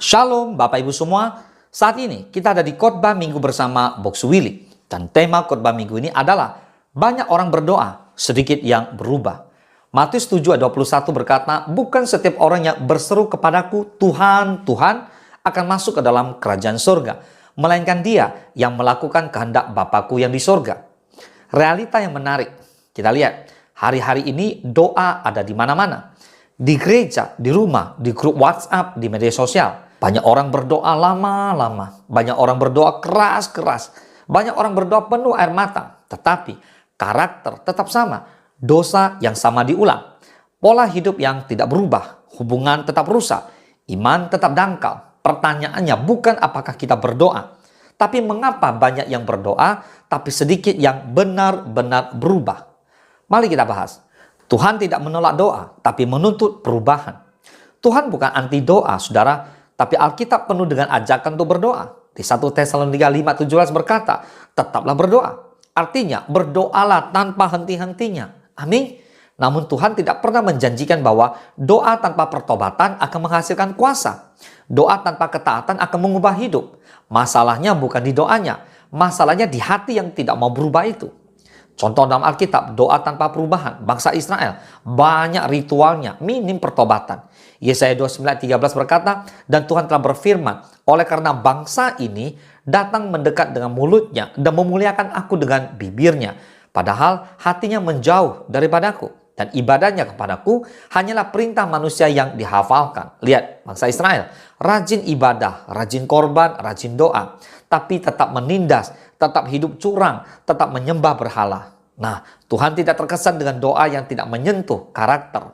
Shalom Bapak Ibu semua. Saat ini kita ada di khotbah minggu bersama Box Willy. Dan tema khotbah minggu ini adalah banyak orang berdoa, sedikit yang berubah. Matius 7 ayat 21 berkata, bukan setiap orang yang berseru kepadaku, Tuhan, Tuhan, akan masuk ke dalam kerajaan surga, melainkan dia yang melakukan kehendak Bapakku yang di surga. Realita yang menarik, kita lihat, hari-hari ini doa ada di mana-mana. Di gereja, di rumah, di grup WhatsApp, di media sosial. Banyak orang berdoa lama-lama. Banyak orang berdoa keras-keras. Banyak orang berdoa penuh air mata. Tetapi karakter tetap sama. Dosa yang sama diulang. Pola hidup yang tidak berubah. Hubungan tetap rusak. Iman tetap dangkal. Pertanyaannya bukan apakah kita berdoa. Tapi mengapa banyak yang berdoa tapi sedikit yang benar-benar berubah. Mari kita bahas. Tuhan tidak menolak doa, tapi menuntut perubahan. Tuhan bukan anti doa, saudara, tapi Alkitab penuh dengan ajakan untuk berdoa. Di 1 Tesalonika 5:17 berkata, tetaplah berdoa. Artinya, berdoalah tanpa henti-hentinya. Amin. Namun Tuhan tidak pernah menjanjikan bahwa doa tanpa pertobatan akan menghasilkan kuasa. Doa tanpa ketaatan akan mengubah hidup. Masalahnya bukan di doanya, masalahnya di hati yang tidak mau berubah itu. Contoh dalam Alkitab, doa tanpa perubahan. Bangsa Israel, banyak ritualnya, minim pertobatan. Yesaya 29:13 berkata, dan Tuhan telah berfirman, oleh karena bangsa ini datang mendekat dengan mulutnya dan memuliakan aku dengan bibirnya. Padahal hatinya menjauh daripadaku. Dan ibadahnya kepadaku hanyalah perintah manusia yang dihafalkan. Lihat, bangsa Israel, rajin ibadah, rajin korban, rajin doa. Tapi tetap menindas, tetap hidup curang, tetap menyembah berhala. Nah, Tuhan tidak terkesan dengan doa yang tidak menyentuh karakter.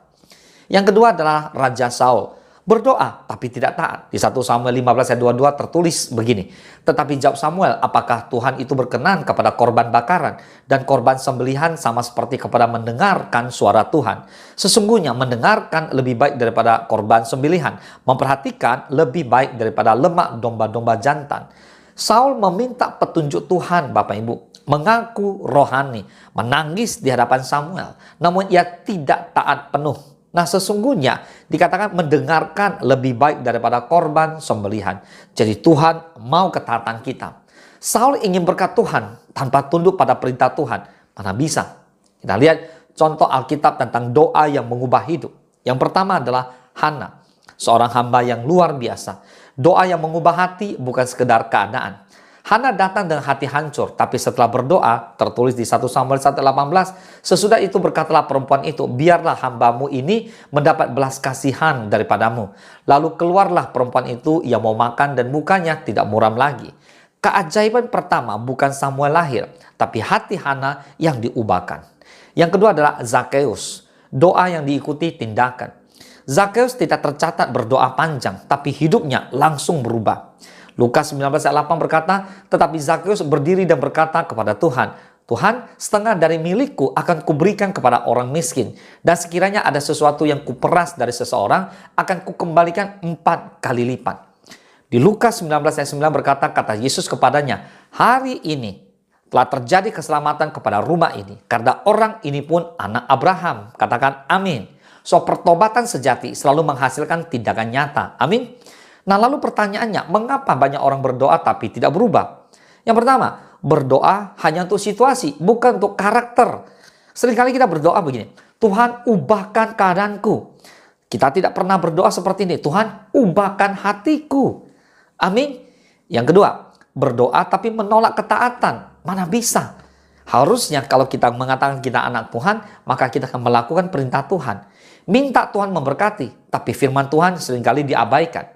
Yang kedua adalah Raja Saul. Berdoa tapi tidak taat. Di 1 Samuel 15 ayat 22 tertulis begini. Tetapi jawab Samuel, apakah Tuhan itu berkenan kepada korban bakaran dan korban sembelihan sama seperti kepada mendengarkan suara Tuhan? Sesungguhnya mendengarkan lebih baik daripada korban sembelihan. Memperhatikan lebih baik daripada lemak domba-domba jantan. Saul meminta petunjuk Tuhan, Bapak Ibu. Mengaku rohani, menangis di hadapan Samuel. Namun ia tidak taat penuh. Nah, sesungguhnya dikatakan mendengarkan lebih baik daripada korban sembelihan. Jadi Tuhan mau ketaatan kita. Saul ingin berkat Tuhan tanpa tunduk pada perintah Tuhan. Mana bisa? Kita lihat contoh Alkitab tentang doa yang mengubah hidup. Yang pertama adalah Hana, seorang hamba yang luar biasa. Doa yang mengubah hati bukan sekedar keadaan. Hana datang dengan hati hancur, tapi setelah berdoa, tertulis di 1 Samuel 1:18, sesudah itu berkatalah perempuan itu, biarlah hambamu ini mendapat belas kasihan daripadamu. Lalu keluarlah perempuan itu, ia mau makan dan mukanya tidak muram lagi. Keajaiban pertama bukan Samuel lahir, tapi hati Hana yang diubahkan. Yang kedua adalah Zakheus, doa yang diikuti tindakan. Zakheus tidak tercatat berdoa panjang, tapi hidupnya langsung berubah. Lukas 19 ayat 8 berkata, tetapi Zakheus berdiri dan berkata kepada Tuhan, Tuhan, setengah dari milikku akan kuberikan kepada orang miskin. Dan sekiranya ada sesuatu yang kuperas dari seseorang, akan kukembalikan 4 kali lipat. Di Lukas 19 ayat 9 berkata, kata Yesus kepadanya, hari ini telah terjadi keselamatan kepada rumah ini. Karena orang ini pun anak Abraham. Katakan amin. So, pertobatan sejati selalu menghasilkan tindakan nyata. Amin. Nah, lalu pertanyaannya, mengapa banyak orang berdoa tapi tidak berubah? Yang pertama, berdoa hanya untuk situasi, bukan untuk karakter. Seringkali kita berdoa begini, Tuhan ubahkan keadaanku. Kita tidak pernah berdoa seperti ini, Tuhan ubahkan hatiku. Amin. Yang kedua, berdoa tapi menolak ketaatan. Mana bisa? Harusnya kalau kita mengatakan kita anak Tuhan, maka kita akan melakukan perintah Tuhan. Minta Tuhan memberkati, tapi firman Tuhan seringkali diabaikan.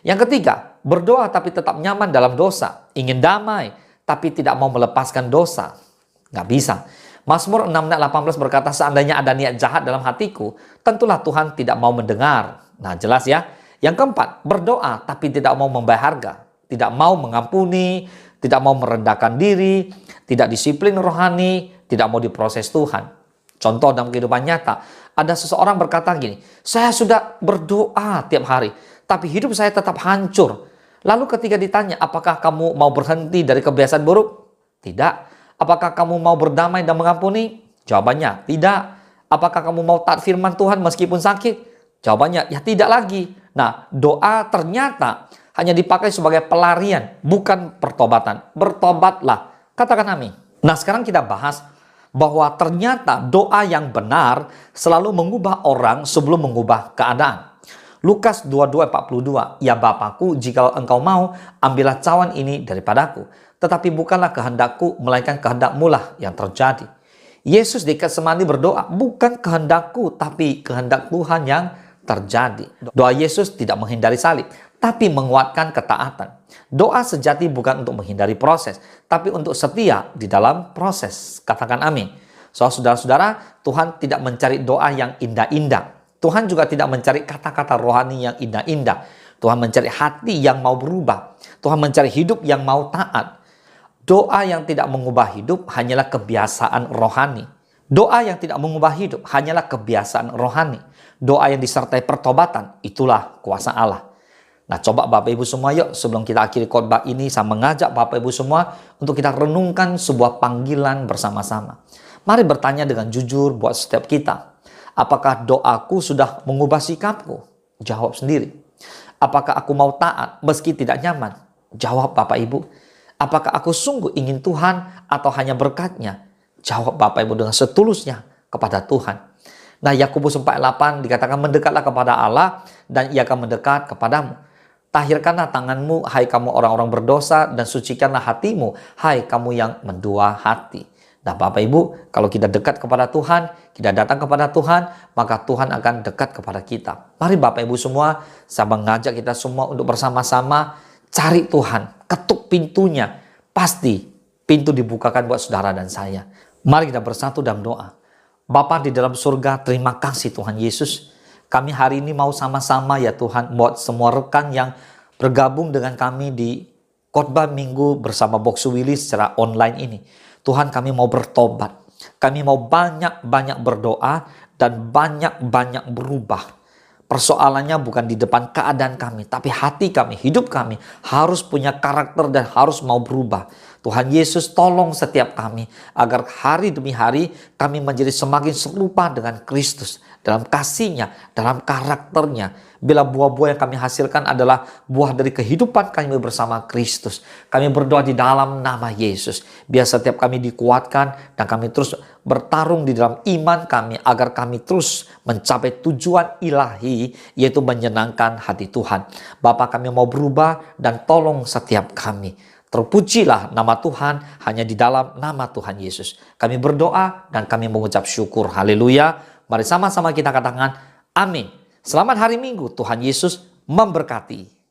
Yang ketiga, berdoa tapi tetap nyaman dalam dosa. Ingin damai, tapi tidak mau melepaskan dosa. Nggak bisa. Mazmur 6 ayat 18 berkata, seandainya ada niat jahat dalam hatiku, tentulah Tuhan tidak mau mendengar. Nah, jelas ya. Yang keempat, berdoa tapi tidak mau membayar harga. Tidak mau mengampuni, tidak mau merendahkan diri, tidak disiplin rohani, tidak mau diproses Tuhan. Contoh dalam kehidupan nyata, ada seseorang berkata gini, saya sudah berdoa tiap hari, tapi hidup saya tetap hancur. Lalu ketika ditanya, apakah kamu mau berhenti dari kebiasaan buruk? Tidak. Apakah kamu mau berdamai dan mengampuni? Jawabannya, tidak. Apakah kamu mau taat firman Tuhan meskipun sakit? Jawabannya, ya tidak lagi. Nah, doa ternyata hanya dipakai sebagai pelarian, bukan pertobatan. Bertobatlah. Katakan amin. Nah, sekarang kita bahas bahwa ternyata doa yang benar selalu mengubah orang sebelum mengubah keadaan. Lukas 22:42, "Ya Bapakku, jika engkau mau, ambillah cawan ini daripadaku. Tetapi bukanlah kehendakku, melainkan kehendak-Mu lah yang terjadi." Yesus di Getsemani berdoa, bukan kehendakku, tapi kehendak Tuhan yang terjadi. Doa Yesus tidak menghindari salib, tapi menguatkan ketaatan. Doa sejati bukan untuk menghindari proses, tapi untuk setia di dalam proses. Katakan amin. So, saudara-saudara, Tuhan tidak mencari doa yang indah-indah. Tuhan juga tidak mencari kata-kata rohani yang indah-indah. Tuhan mencari hati yang mau berubah. Tuhan mencari hidup yang mau taat. Doa yang tidak mengubah hidup hanyalah kebiasaan rohani. Doa yang tidak mengubah hidup hanyalah kebiasaan rohani. Doa yang disertai pertobatan, itulah kuasa Allah. Nah, coba Bapak Ibu semua, yuk sebelum kita akhiri khotbah ini, saya mengajak Bapak Ibu semua untuk kita renungkan sebuah panggilan bersama-sama. Mari bertanya dengan jujur buat setiap kita. Apakah doaku sudah mengubah sikapku? Jawab sendiri. Apakah aku mau taat meski tidak nyaman? Jawab Bapak Ibu. Apakah aku sungguh ingin Tuhan atau hanya berkat-Nya? Jawab Bapak Ibu dengan setulusnya kepada Tuhan. Nah, Yakobus 4:8 dikatakan, "Mendekatlah kepada Allah dan Ia akan mendekat kepadamu. Tahirkanlah tanganmu, hai kamu orang-orang berdosa, dan sucikanlah hatimu, hai kamu yang mendua hati." Nah, Bapak Ibu, kalau kita dekat kepada Tuhan, kita datang kepada Tuhan, maka Tuhan akan dekat kepada kita. Mari Bapak Ibu semua, saya mengajak kita semua untuk bersama-sama cari Tuhan, ketuk pintunya. Pasti pintu dibukakan buat saudara dan saya. Mari kita bersatu dalam doa. Bapa di dalam surga, terima kasih Tuhan Yesus. Kami hari ini mau sama-sama ya Tuhan, buat semua rekan yang bergabung dengan kami di khotbah minggu bersama Box Willy secara online ini. Tuhan, kami mau bertobat. Kami mau banyak-banyak berdoa dan banyak-banyak berubah. Persoalannya bukan di depan keadaan kami, tapi hati kami, hidup kami harus punya karakter dan harus mau berubah. Tuhan Yesus, tolong setiap kami agar hari demi hari kami menjadi semakin serupa dengan Kristus dalam kasih-Nya, dalam karakternya. Bila buah-buah yang kami hasilkan adalah buah dari kehidupan kami bersama Kristus. Kami berdoa di dalam nama Yesus. Biar setiap kami dikuatkan dan kami terus bertarung di dalam iman kami agar kami terus mencapai tujuan ilahi, yaitu menyenangkan hati Tuhan. Bapa, kami mau berubah dan tolong setiap kami. Terpujilah nama Tuhan hanya di dalam nama Tuhan Yesus. Kami berdoa dan kami mengucap syukur. Haleluya. Mari sama-sama kita katakan amin. Selamat hari Minggu, Tuhan Yesus memberkati.